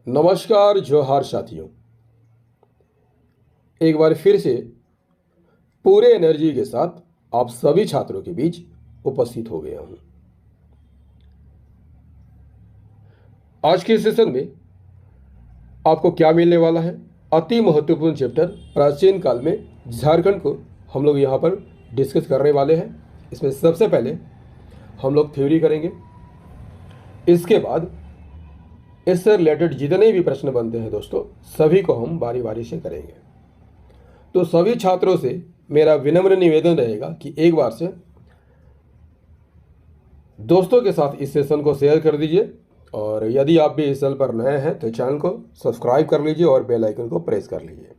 नमस्कार जोहार साथियों। एक बार फिर से पूरे एनर्जी के साथ आप सभी छात्रों के बीच उपस्थित हो गया हूं। आज के सेशन में आपको क्या मिलने वाला है? अति महत्वपूर्ण चैप्टर प्राचीन काल में झारखंड को हम लोग यहाँ पर डिस्कस करने वाले हैं। इसमें सबसे पहले हम लोग थ्योरी करेंगे, इसके बाद इससे रिलेटेड जितने भी प्रश्न बनते हैं दोस्तों सभी को हम बारी बारी से करेंगे। तो सभी छात्रों से मेरा विनम्र निवेदन रहेगा कि एक बार से दोस्तों के साथ इस सेशन को शेयर कर दीजिए और यदि आप भी इस चैनल पर नए हैं तो चैनल को सब्सक्राइब कर लीजिए और बेल आइकन को प्रेस कर लीजिए।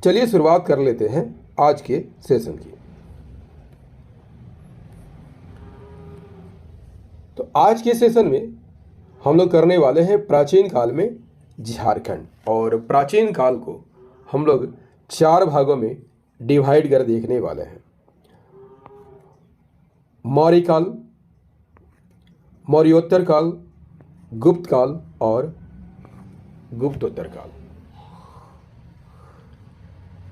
चलिए शुरुआत कर लेते हैं आज के सेशन की। तो आज के सेशन में हम लोग करने वाले हैं प्राचीन काल में झारखंड, और प्राचीन काल को हम लोग 4 भागों में डिवाइड कर देखने वाले हैं। मौर्य काल, मौर्योत्तर काल, गुप्त काल और गुप्तोत्तर काल।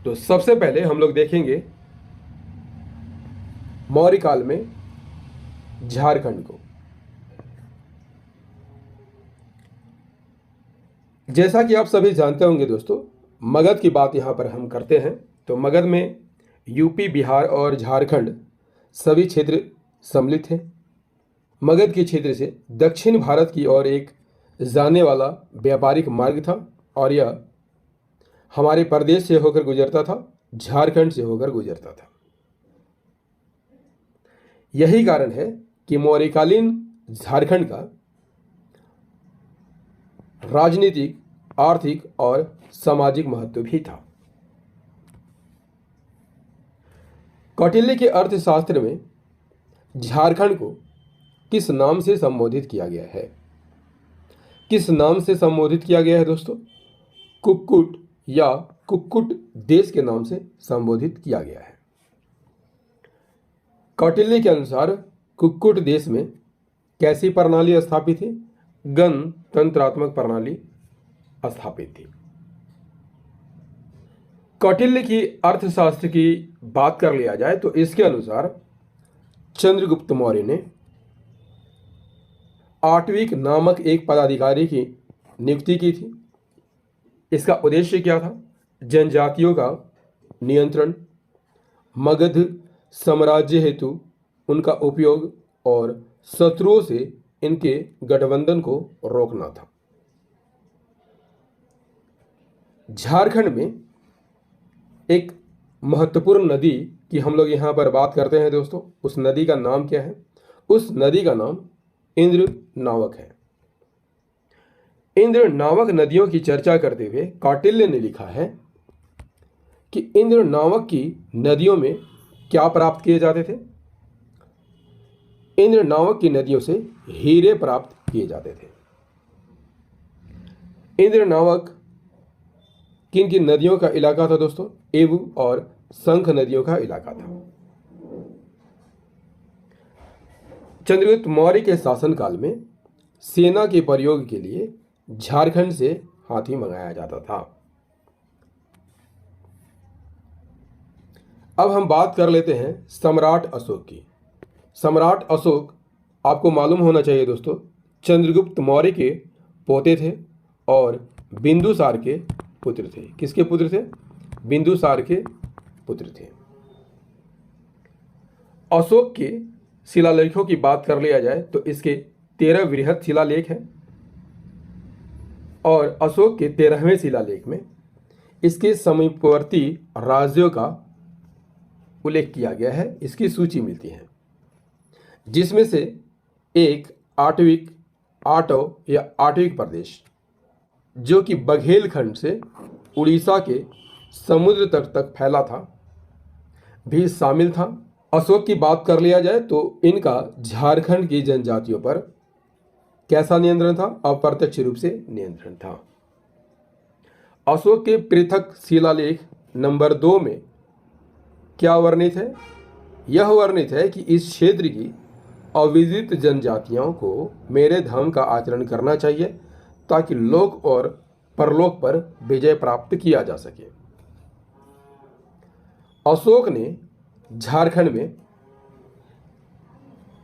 तो सबसे पहले हम लोग देखेंगे मौर्य काल में झारखंड को। जैसा कि आप सभी जानते होंगे दोस्तों, मगध की बात यहाँ पर हम करते हैं तो मगध में यूपी, बिहार और झारखंड सभी क्षेत्र सम्मिलित हैं। मगध के क्षेत्र से दक्षिण भारत की ओर एक जाने वाला व्यापारिक मार्ग था और यह हमारे प्रदेश से होकर गुजरता था, झारखंड से होकर गुजरता था। यही कारण है कि मौर्यकालीन झारखंड का राजनीतिक, आर्थिक और सामाजिक महत्व भी था। कौटिल्य के अर्थशास्त्र में झारखंड को किस नाम से संबोधित किया गया है? किस नाम से संबोधित किया गया है दोस्तों? कुक्कुट या कुक्कुट देश के नाम से संबोधित किया गया है। कौटिल्य के अनुसार कुक्कुट देश में कैसी प्रणाली स्थापित थी? गणतंत्रात्मक प्रणाली स्थापित थी। कौटिल्य की अर्थशास्त्र की बात कर लिया जाए तो इसके अनुसार चंद्रगुप्त मौर्य ने आटविक नामक एक पदाधिकारी की नियुक्ति की थी। इसका उद्देश्य क्या था? जनजातियों का नियंत्रण, मगध साम्राज्य हेतु उनका उपयोग और शत्रुओं से इनके गठबंधन को रोकना था। झारखंड में एक महत्वपूर्ण नदी की हम लोग यहाँ पर बात करते हैं दोस्तों। उस नदी का नाम क्या है? उस नदी का नाम इंद्र नावक है। इंद्र नावक नदियों की चर्चा करते हुए कौटिल्य ने लिखा है कि इंद्र नावक की नदियों में क्या प्राप्त किए जाते थे? इंद्र नावक की नदियों से हीरे प्राप्त किए जाते थे। इंद्र नावक किन किन नदियों का इलाका था दोस्तों? एवु और शंख नदियों का इलाका था। चंद्रगुप्त मौर्य के शासनकाल में सेना के प्रयोग के लिए झारखंड से हाथी मंगाया जाता था। अब हम बात कर लेते हैं सम्राट अशोक की। सम्राट अशोक आपको मालूम होना चाहिए दोस्तों, चंद्रगुप्त मौर्य के पोते थे और बिंदुसार के पुत्र थे। किसके पुत्र थे? बिंदुसार के पुत्र थे। अशोक के शिलालेखों की बात कर लिया जाए तो इसके 13 वृहद शिलालेख हैं और अशोक के 13वें शिलालेख में इसके समीपवर्ती राज्यों का उल्लेख किया गया है। इसकी सूची मिलती है जिसमें से एक आटविक प्रदेश जो कि बघेलखंड से उड़ीसा के समुद्र तट तक फैला था भी शामिल था। अशोक की बात कर लिया जाए तो इनका झारखंड की जनजातियों पर कैसा नियंत्रण था? अप्रत्यक्ष रूप से नियंत्रण था। अशोक के पृथक शिलालेख नंबर 2 में क्या वर्णित है? यह वर्णित है कि इस क्षेत्र की अविदित जनजातियों को मेरे धर्म का आचरण करना चाहिए ताकि लोक और परलोक पर विजय प्राप्त किया जा सके। अशोक ने झारखंड में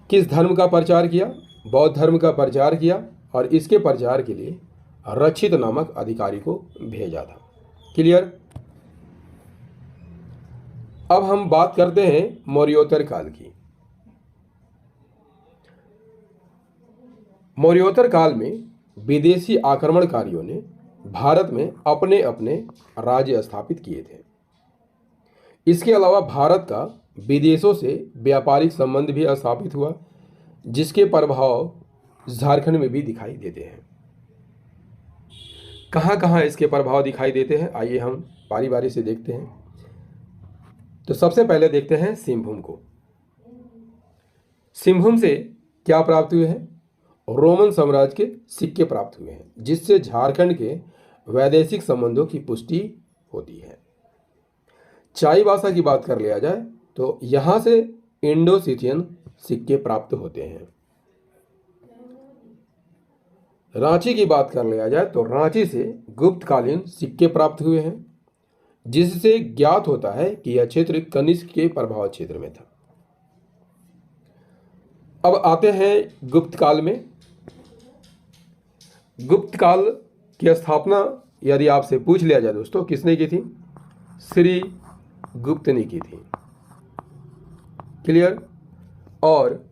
किस धर्म का प्रचार किया? बौद्ध धर्म का प्रचार किया और इसके प्रचार के लिए रक्षित नामक अधिकारी को भेजा था। क्लियर? अब हम बात करते हैं मौर्योत्तर काल की। मौर्योत्तर काल में विदेशी आक्रमणकारियों ने भारत में अपने अपने राज्य स्थापित किए थे। इसके अलावा भारत का विदेशों से व्यापारिक संबंध भी स्थापित हुआ, जिसके प्रभाव झारखंड में भी दिखाई देते हैं। कहाँ कहाँ इसके प्रभाव दिखाई देते हैं, आइए हम बारी बारी से देखते हैं। तो सबसे पहले देखते हैं सिंहभूम को। सिंहभूम से क्या प्राप्त हुए हैं? रोमन साम्राज्य के सिक्के प्राप्त हुए हैं, जिससे झारखंड के वैदेशिक संबंधों की पुष्टि होती है। चाई भाषा की बात कर लिया जाए तो यहां से इंडो सिथियन सिक्के प्राप्त होते हैं। रांची की बात कर लिया जाए तो रांची से गुप्तकालीन सिक्के प्राप्त हुए हैं, जिससे ज्ञात होता है कि यह क्षेत्र कनिष्क के प्रभाव क्षेत्र में था। अब आते हैं गुप्त काल में। गुप्त काल की स्थापना यदि आपसे पूछ लिया जाए दोस्तों किसने की थी? श्री गुप्त ने की थी। क्लियर? और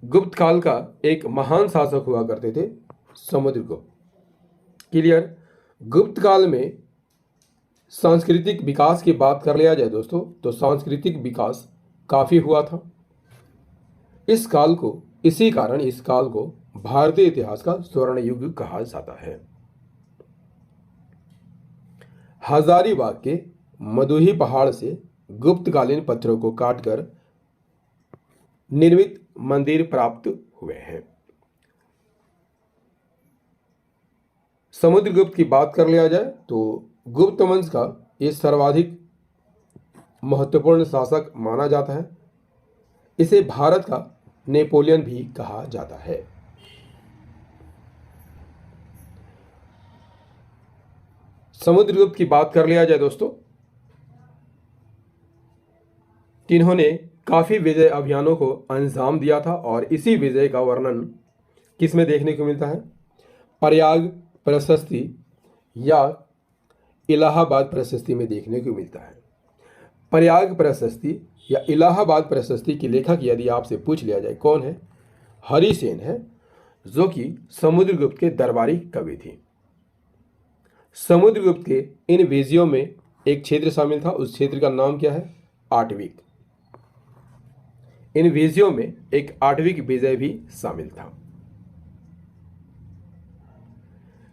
गुप्त काल का एक महान शासक हुआ करते थे समुद्रगुप्त। क्लियर? गुप्त काल में सांस्कृतिक विकास की बात कर लिया जाए दोस्तों तो सांस्कृतिक विकास काफी हुआ था। इसी कारण इस काल को भारतीय इतिहास का स्वर्ण युग कहा जाता है। हजारीबाग के मदुही पहाड़ से गुप्तकालीन पत्थरों को काटकर निर्मित मंदिर प्राप्त हुए हैं। समुद्रगुप्त की बात कर लिया जाए तो गुप्त वंश का ये सर्वाधिक महत्वपूर्ण शासक माना जाता है। इसे भारत का नेपोलियन भी कहा जाता है। समुद्रगुप्त की बात कर लिया जाए दोस्तों, जिन्होंने काफी विजय अभियानों को अंजाम दिया था और इसी विजय का वर्णन किसमें देखने को मिलता है? प्रयाग प्रशस्ति या इलाहाबाद प्रशस्ति में देखने को मिलता है। प्रयाग प्रशस्ति या इलाहाबाद प्रशस्ति की लेखक यदि आपसे पूछ लिया जाए कौन है? हरिसेन है, जो कि समुद्रगुप्त के दरबारी कवि थे। समुद्रगुप्त के इन विजयों में एक क्षेत्र शामिल था, उस क्षेत्र का नाम क्या है? आटविक। इन विजयों में एक आटविक विजय भी शामिल था।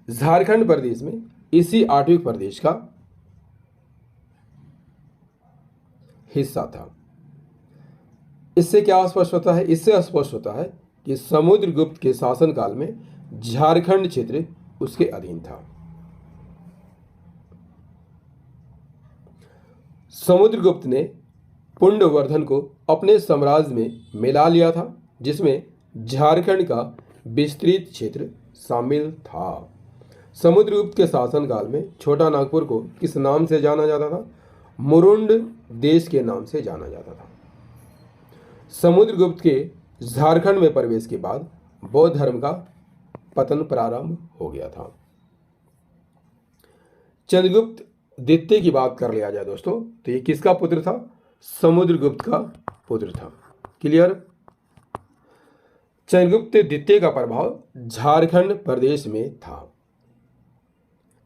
झारखंड प्रदेश में इसी आटविक प्रदेश का हिस्सा था। इससे क्या स्पष्ट होता है? इससे स्पष्ट होता है कि समुद्रगुप्त के शासनकाल में झारखंड क्षेत्र उसके अधीन था। समुद्रगुप्त ने पुंडवर्धन को अपने साम्राज्य में मिला लिया था, जिसमें झारखंड का विस्तृत क्षेत्र शामिल था। समुद्रगुप्त के शासनकाल में छोटा नागपुर को किस नाम से जाना जाता था? मुरुंड देश के नाम से जाना जाता था। समुद्रगुप्त के झारखंड में प्रवेश के बाद बौद्ध धर्म का पतन प्रारंभ हो गया था। चंद्रगुप्त द्वितीय की बात कर लिया जाए दोस्तों तो ये किसका पुत्र था? समुद्रगुप्त का पुत्र था। क्लियर? चंद्रगुप्त द्वितीय का प्रभाव झारखंड प्रदेश में था।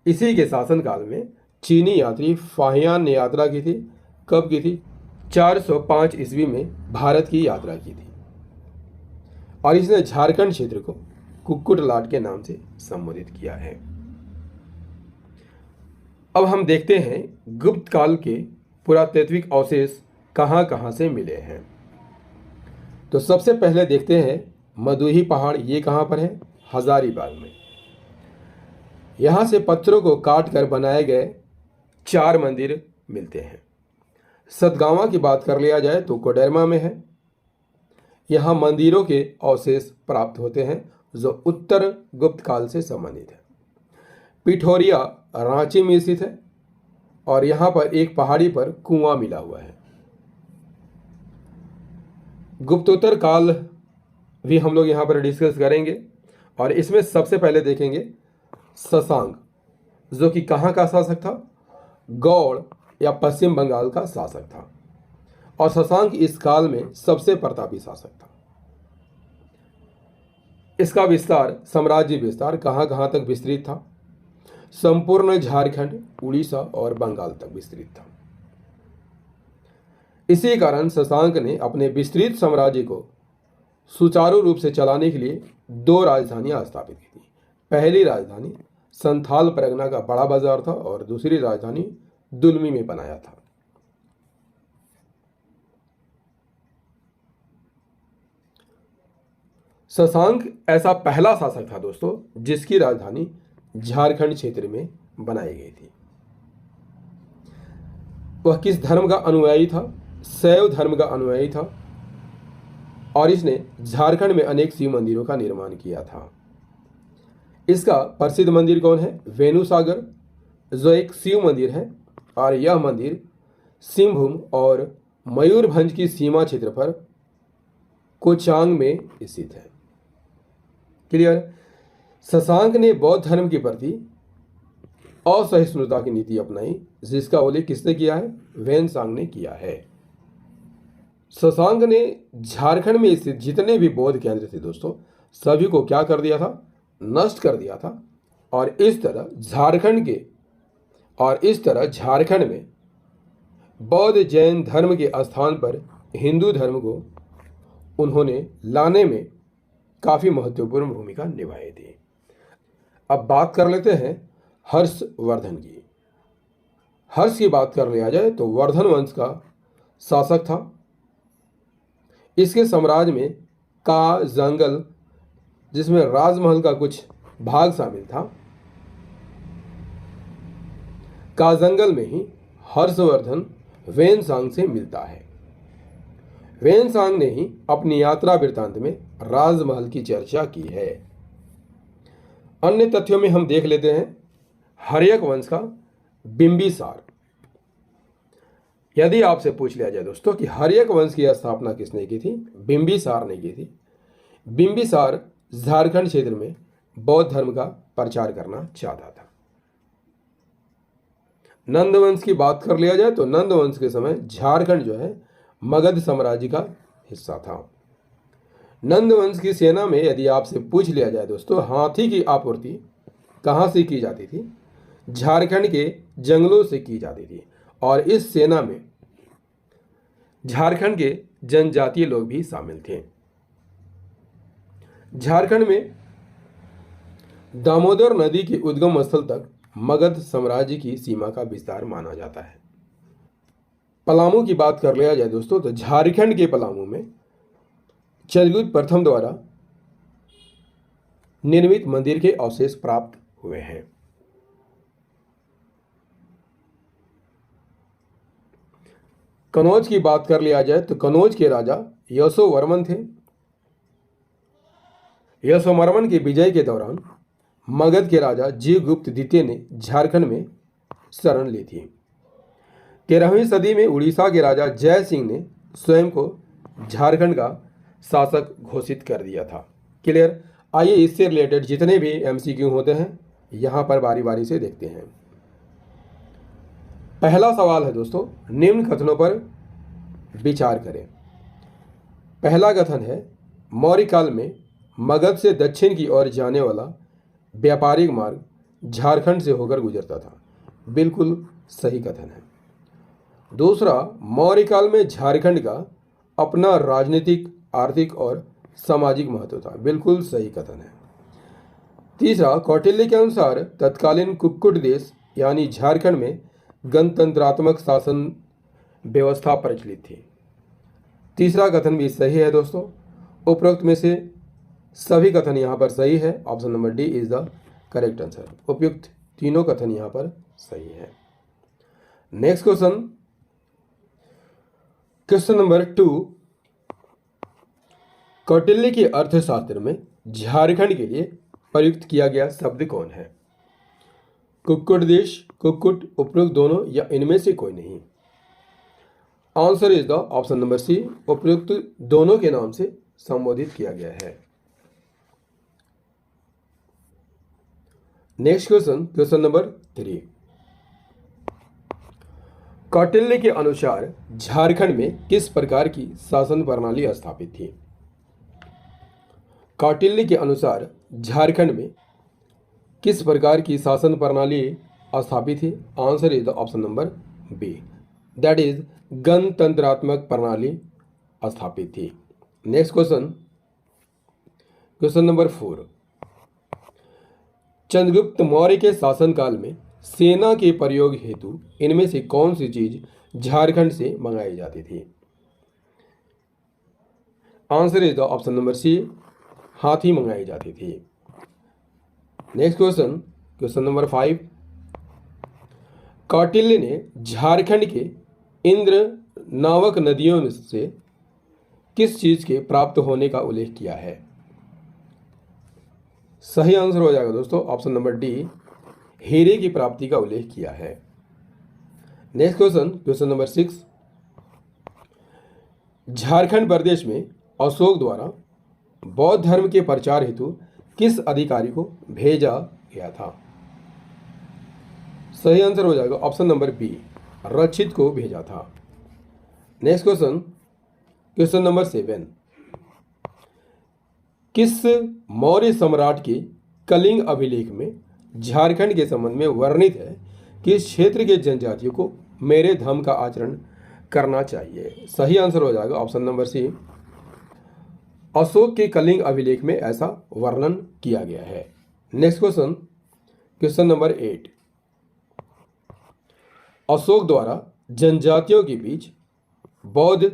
इसी के शासनकाल में चीनी यात्री फाहियान ने यात्रा की थी। कब की थी? 405 ईस्वी में भारत की यात्रा की थी और इसने झारखंड क्षेत्र को कुक्कुट लाट के नाम से संबोधित किया है। अब हम देखते हैं गुप्त काल के पुरातात्विक अवशेष कहां कहां से मिले हैं। तो सबसे पहले देखते हैं मदुही पहाड़, ये कहां पर है? हजारीबाग में। यहां से पत्थरों को काट कर बनाए गए 4 मंदिर मिलते हैं। सतगावा की बात कर लिया जाए तो कोडरमा में है। यहाँ मंदिरों के अवशेष प्राप्त होते हैं जो उत्तर गुप्त काल से संबंधित है। पिठौरिया रांची में स्थित है और यहाँ पर एक पहाड़ी पर कुआं मिला हुआ है। गुप्तोत्तर काल भी हम लोग यहाँ पर डिस्कस करेंगे और इसमें सबसे पहले देखेंगे शशांक, जो कि कहाँ का शासक था? गौड़ या पश्चिम बंगाल का शासक था और शशांक इस काल में सबसे प्रतापी शासक था। इसका विस्तार, साम्राज्य विस्तार कहाँ कहाँ तक विस्तृत था? संपूर्ण झारखंड, उड़ीसा और बंगाल तक विस्तृत था। इसी कारण शशांक ने अपने विस्तृत साम्राज्य को सुचारू रूप से चलाने के लिए 2 राजधानियां स्थापित की थी। पहली राजधानी संथाल परगना का बड़ा बाजार था और दूसरी राजधानी दुलमी में बनाया था। शशांक ऐसा पहला शासक था दोस्तों जिसकी राजधानी झारखंड क्षेत्र में बनाई गई थी। वह किस धर्म का अनुयायी था? शैव धर्म का अनुयायी था और इसने झारखंड में अनेक शिव मंदिरों का निर्माण किया था। इसका प्रसिद्ध मंदिर कौन है? वेणु सागर, जो एक शिव मंदिर है और यह मंदिर सिंहभूम और मयूरभंज की सीमा क्षेत्र पर कोचांग में स्थित है। क्लियर? शशांक ने बौद्ध धर्म के प्रति असहिष्णुता की नीति अपनाई, जिसका उल्लेख किसने किया है? वेनसांग ने किया है। शशांक ने झारखंड में स्थित जितने भी बौद्ध केंद्र थे दोस्तों, सभी को क्या कर दिया था? नष्ट कर दिया था और इस तरह झारखंड में बौद्ध जैन धर्म के स्थान पर हिंदू धर्म को उन्होंने लाने में काफ़ी महत्वपूर्ण भूमिका निभाई थी। अब बात कर लेते हैं हर्षवर्धन की। हर्ष की बात कर लिया जाए तो वर्धन वंश का शासक था। इसके साम्राज्य में का जंगल, जिसमें राजमहल का कुछ भाग शामिल था, का जंगल में ही हर्षवर्धन वेनसांग से मिलता है। वेनसांग ने ही अपनी यात्रा वृत्तांत में राजमहल की चर्चा की है। अन्य तथ्यों में हम देख लेते हैं हर्यक वंश का बिंबिसार। यदि आपसे पूछ लिया जाए दोस्तों कि हर्यक वंश की स्थापना किसने की थी? बिंबिसार ने की थी। बिंबिसार झारखंड क्षेत्र में बौद्ध धर्म का प्रचार करना चाहता था। नंद वंश की बात कर लिया जाए तो नंद वंश के समय झारखंड जो है मगध साम्राज्य का हिस्सा था। नंद वंश की सेना में यदि आपसे पूछ लिया जाए दोस्तों, हाथी की आपूर्ति कहाँ से की जाती थी? झारखंड के जंगलों से की जाती थी और इस सेना में झारखंड के जनजातीय लोग भी शामिल थे। झारखंड में दामोदर नदी के उद्गम स्थल तक मगध साम्राज्य की सीमा का विस्तार माना जाता है। पलामू की बात कर लिया जाए दोस्तों तो झारखंड के पलामू में चंद्रगुप्त प्रथम द्वारा निर्मित मंदिर के अवशेष प्राप्त हुए हैं। कनौज की बात कर लिया जाए तो कनौज के राजा यशोवर्मन थे। यशोवर्मन के विजय के दौरान मगध के राजा जीवगुप्त द्वितीय ने झारखंड में शरण ली थी। 13वीं सदी में उड़ीसा के राजा जय सिंह ने स्वयं को झारखंड का शासक घोषित कर दिया था। क्लियर? आइए इससे रिलेटेड जितने भी एमसीक्यू होते हैं यहाँ पर बारी बारी से देखते हैं। पहला सवाल है दोस्तों, निम्न कथनों पर विचार करें। पहला कथन है मौर्य काल में मगध से दक्षिण की ओर जाने वाला व्यापारिक मार्ग झारखंड से होकर गुजरता था। बिल्कुल सही कथन है। दूसरा, मौर्य काल में झारखंड का अपना राजनीतिक, आर्थिक और सामाजिक महत्व था। बिल्कुल सही कथन है। तीसरा, कौटिल्य के अनुसार तत्कालीन कुक्कुट देश यानी झारखंड में गणतंत्रात्मक शासन व्यवस्था प्रचलित थी। तीसरा कथन भी सही है दोस्तों। उपरोक्त में से सभी कथन यहाँ पर सही है। Option number D is the correct answer. उपयुक्त तीनों कथन यहाँ पर सही है। नेक्स्ट क्वेश्चन नंबर 2, कौटिल्य के अर्थशास्त्र में झारखंड के लिए प्रयुक्त किया गया शब्द कौन है? कुक्कुट देश, कुक्कुट, उपरोक्त दोनों या इनमें से कोई नहीं। Answer is the option number C, उपरोक्त दोनों के नाम से संबोधित किया गया है। Next question, question number 3। Kautilya के अनुसार झारखंड में किस प्रकार की शासन प्रणाली स्थापित थी? कौटिल्य के अनुसार झारखंड में किस प्रकार की शासन प्रणाली स्थापित थी? Answer is the option number B, that is गणतंत्रात्मक प्रणाली स्थापित थी। Next question, question number 4। Chandragupta Maurya के शासनकाल में सेना के प्रयोग हेतु इनमें से कौन सी चीज झारखंड से मंगाई जाती थी? Answer is the option number C, हाथी मंगाई जाती थी। Next question, question number 5। Kautilya ने झारखंड के इंद्र नामक नदियों से किस चीज के प्राप्त होने का उल्लेख किया है? सही आंसर हो जाएगा दोस्तों ऑप्शन नंबर डी, हीरे की प्राप्ति का उल्लेख किया है। Next question, question number 6। Jharkhand प्रदेश में अशोक द्वारा बौद्ध धर्म के प्रचार हेतु किस अधिकारी को भेजा गया था? सही आंसर हो जाएगा ऑप्शन नंबर बी, रक्षित को भेजा था। Next question, question number 7। किस मौर्य सम्राट के कलिंग अभिलेख में झारखंड के संबंध में वर्णित है कि इस क्षेत्र के जनजातियों को मेरे धर्म का आचरण करना चाहिए? सही आंसर हो जाएगा ऑप्शन नंबर सी, अशोक के कलिंग अभिलेख में ऐसा वर्णन किया गया है। Next question, question number 8। Ashok द्वारा जनजातियों के बीच बौद्ध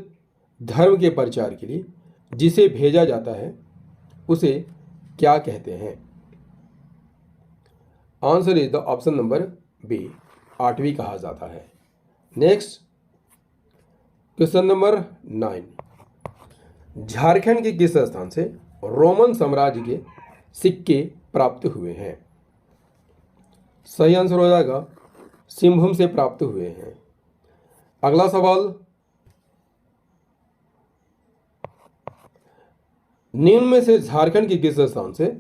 धर्म के प्रचार के लिए जिसे भेजा जाता है उसे क्या कहते हैं? Answer is the option number B, आठवीं कहा जाता है। Next question number 9। झारखंड के किस स्थान से रोमन साम्राज्य के सिक्के प्राप्त हुए हैं? सही आंसर हो जाएगा सिंहभूम से प्राप्त हुए हैं। अगला सवाल, निम्न में से झारखंड के किस स्थान से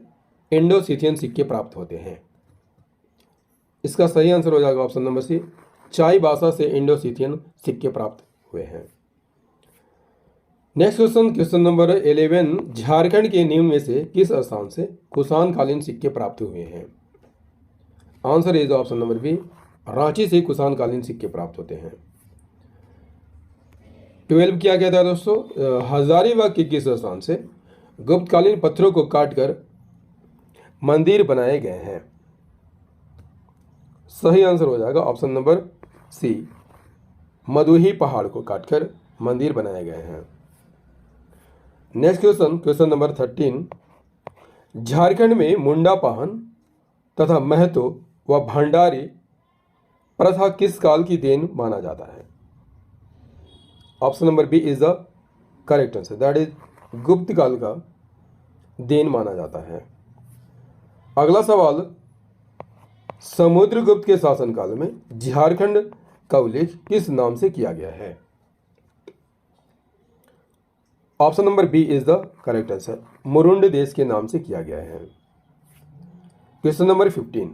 इंडो सीथियन सिक्के प्राप्त होते हैं? इसका सही आंसर हो जाएगा ऑप्शन नंबर सी, चाईबासा से इंडो सीथियन सिक्के प्राप्त हुए हैं। Next question, question number 11। Jharkhand के निम्न में से किस स्थान से कुषाण कालीन सिक्के प्राप्त हुए हैं? Answer is option number B, Ranchi से कुषाण कालीन सिक्के प्राप्त होते हैं। 12 क्या कहता है दोस्तों, हजारीबाग के किस स्थान से गुप्तकालीन पत्थरों को काटकर मंदिर बनाए गए हैं? सही आंसर हो जाएगा ऑप्शन नंबर सी, मधुही पहाड़ को काटकर मंदिर बनाए गए हैं। Next question, question number 13। Jharkhand में मुंडा पाहन तथा महतो व भंडारी प्रथा किस काल की देन माना जाता है? Option number B is the correct answer, that is Gupta काल का देन माना जाता है। अगला सवाल, समुद्रगुप्त के शासनकाल में झारखंड का उल्लेख किस नाम से किया गया है? Option number B is the correct answer, Murund देश के नाम से किया गया है। Question number 15।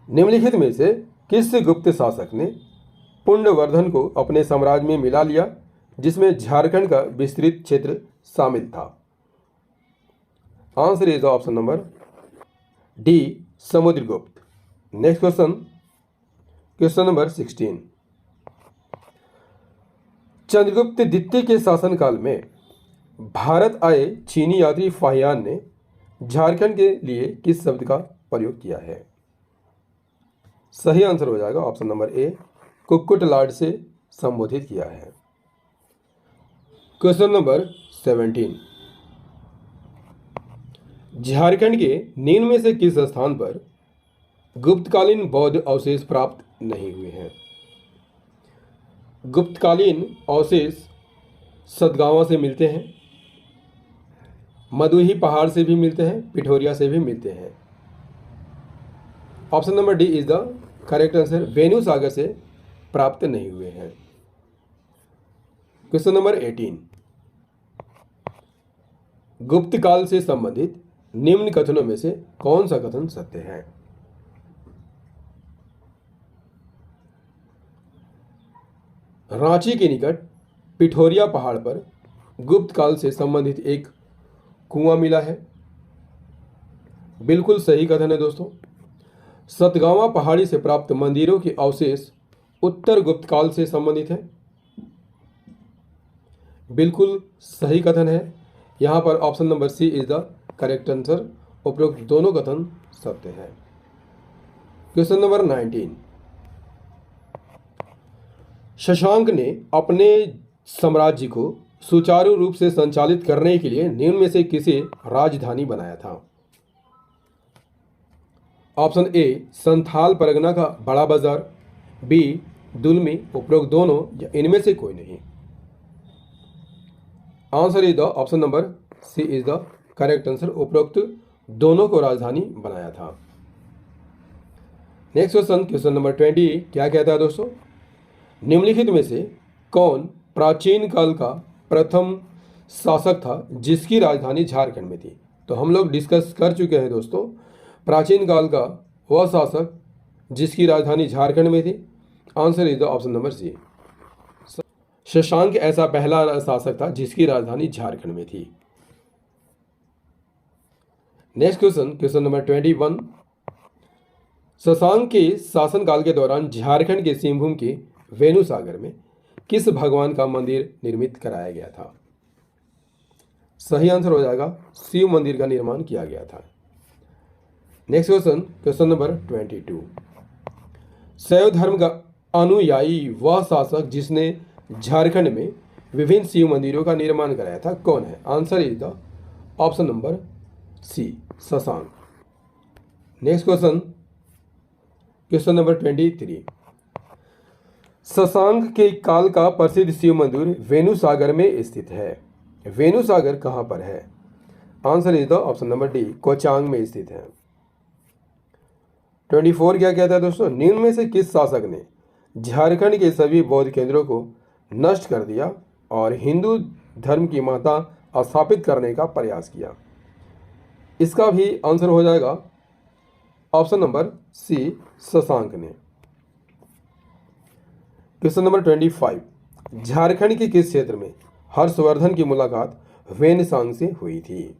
निम्नलिखित में से किस गुप्त शासक ने पुंडवर्धन को अपने साम्राज्य में मिला लिया जिसमें झारखंड का विस्तृत क्षेत्र शामिल था? Answer is the option number D, Samudragupta. Next question, question number 16। Chandragupta द्वितीय के शासनकाल में भारत आए चीनी यात्री फाहियान ने झारखंड के लिए किस शब्द का प्रयोग किया है? सही आंसर हो जाएगा ऑप्शन नंबर ए, कुक्कुटलाड से संबोधित किया है। Question number 17। झारखंड के निम्न में से किस स्थान पर गुप्तकालीन बौद्ध अवशेष प्राप्त नहीं हुए हैं? गुप्तकालीन अवशेष सतगावा से मिलते हैं, मधुही पहाड़ से भी मिलते हैं, पिठोरिया से भी मिलते हैं। Option number D is the correct answer, Venu Sagar से प्राप्त नहीं हुए हैं। क्वेश्चन नंबर 18, गुप्त काल से संबंधित निम्न कथनों में से कौन सा कथन सत्य है? रांची के निकट पिठोरिया पहाड़ पर गुप्त काल से संबंधित एक कुआं मिला है। बिल्कुल सही कथन है दोस्तों। सतगावा पहाड़ी से प्राप्त मंदिरों के अवशेष उत्तर गुप्त काल से संबंधित है। बिल्कुल सही कथन है। यहाँ पर option number C is the correct answer, उपरोक्त दोनों कथन सत्य है। क्वेश्चन नंबर 19, शशांक ने अपने साम्राज्य को सुचारू रूप से संचालित करने के लिए निम्न में से किसे राजधानी बनाया था? ऑप्शन ए संथाल परगना का बड़ा बाजार, बी दुलमी, उपरोक्त दोनों या इनमें से कोई नहीं। Answer is the option number C is the correct answer, उपरोक्त दोनों को राजधानी बनाया था। नेक्स्ट क्वेश्चन, क्वेश्चन नंबर 20 क्या कहता है दोस्तों? निम्नलिखित में से कौन प्राचीन काल का प्रथम शासक था जिसकी राजधानी झारखंड में थी? तो हम लोग डिस्कस कर चुके हैं दोस्तों, प्राचीन काल का वह शासक जिसकी राजधानी झारखंड में थी। Answer is the option number C, Shashank ऐसा पहला शासक था जिसकी राजधानी झारखंड में थी। Next question, question number 21, Shashank के शासनकाल के दौरान झारखंड के सिंहभूम के वेणु सागर में किस भगवान का मंदिर निर्मित कराया गया था? सही आंसर हो जाएगा, शिव मंदिर का निर्माण किया गया था। नेक्स्ट क्वेश्चन, क्वेश्चन नंबर 22, शैव धर्म का अनुयायी वह शासक जिसने झारखंड में विभिन्न शिव मंदिरों का निर्माण कराया था, कौन है? Answer is the option number C, Shashank. Next question, question number 23, Shashank के काल का प्रसिद्ध शिव मंदिर वेणु सागर में स्थित है। वेणु सागर कहां पर है? Answer is the option number D, Kochang में स्थित है। 24 क्या कहता है दोस्तों? निम्न में से किस शासक ने झारखंड के सभी बौद्ध केंद्रों को नष्ट कर दिया और हिंदू धर्म की महत्ता स्थापित करने का प्रयास किया? इसका भी आंसर हो जाएगा ऑप्शन नंबर सी, शशांक ने। क्वेश्चन नंबर 25, झारखंड के किस क्षेत्र में हर्षवर्धन की मुलाकात वेनसांग से हुई थी?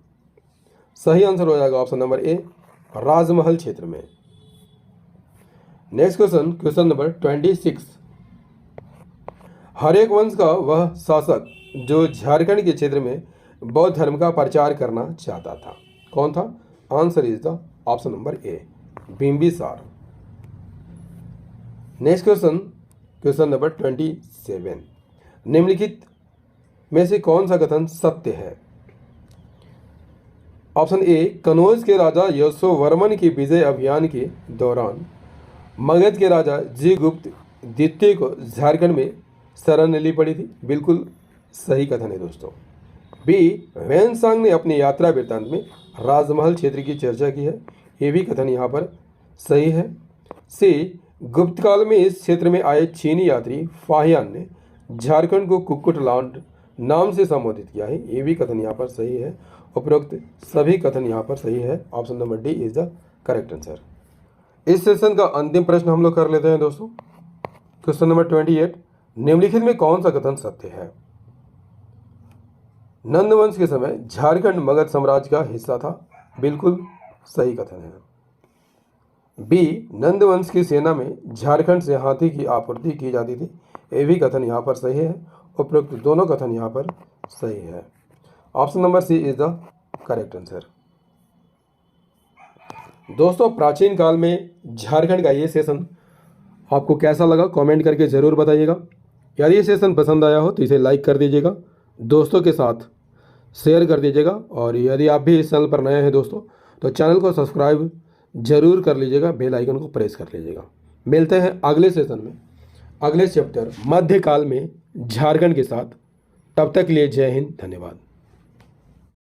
सही आंसर हो जाएगा ऑप्शन नंबर ए, राजमहल क्षेत्र में। नेक्स्ट क्वेश्चन, क्वेश्चन नंबर 26, हरेक वंश का वह शासक जो झारखंड के क्षेत्र में बौद्ध धर्म का प्रचार करना चाहता था, कौन था? Answer is the option number A, Bimbisara. Next question, question number 27, निम्नलिखित में से कौन सा कथन सत्य है? ऑप्शन ए, कनौज के राजा यशोवर्मन के विजय अभियान के दौरान मगध के राजा जीगुप्त द्वितीय को झारखंड में शरण ली पड़ी थी। बिल्कुल सही कथन है दोस्तों। बी, वेनसांग ने अपनी यात्रा वृत्तांत में राजमहल क्षेत्र की चर्चा की है, ये भी कथन यहाँ पर सही है। सी, गुप्त काल में इस क्षेत्र में आए चीनी यात्री फाहियान ने झारखंड को कुक्कुट लैंड नाम से संबोधित किया है, ये भी कथन यहाँ पर सही है। उपरोक्त सभी कथन यहाँ पर सही है। Option number D is the correct answer. इस सेशन का अंतिम प्रश्न हम लोग कर लेते हैं दोस्तों। क्वेश्चन नंबर 28, निम्नलिखित में कौन सा कथन सत्य है? नंदवंश के समय झारखंड मगध साम्राज्य का हिस्सा था। बिल्कुल सही कथन है। बी, नंदवंश की सेना में झारखंड से हाथी की आपूर्ति की जाती थी, ये भी कथन यहाँ पर सही है। उपरोक्त दोनों कथन यहाँ पर सही है। Option number C is the correct answer. दोस्तों, प्राचीन काल में झारखंड का ये सेशन आपको कैसा लगा कमेंट करके ज़रूर बताइएगा। यदि ये सेशन पसंद आया हो तो इसे लाइक कर दीजिएगा, दोस्तों के साथ शेयर कर दीजिएगा, और यदि आप भी इस चैनल पर नए हैं दोस्तों तो चैनल को सब्सक्राइब जरूर कर लीजिएगा, बेल आइकन को प्रेस कर लीजिएगा। मिलते हैं अगले सेशन में, अगले चैप्टर मध्यकाल में झारखंड के साथ। तब तक के लिए जय हिंद, धन्यवाद।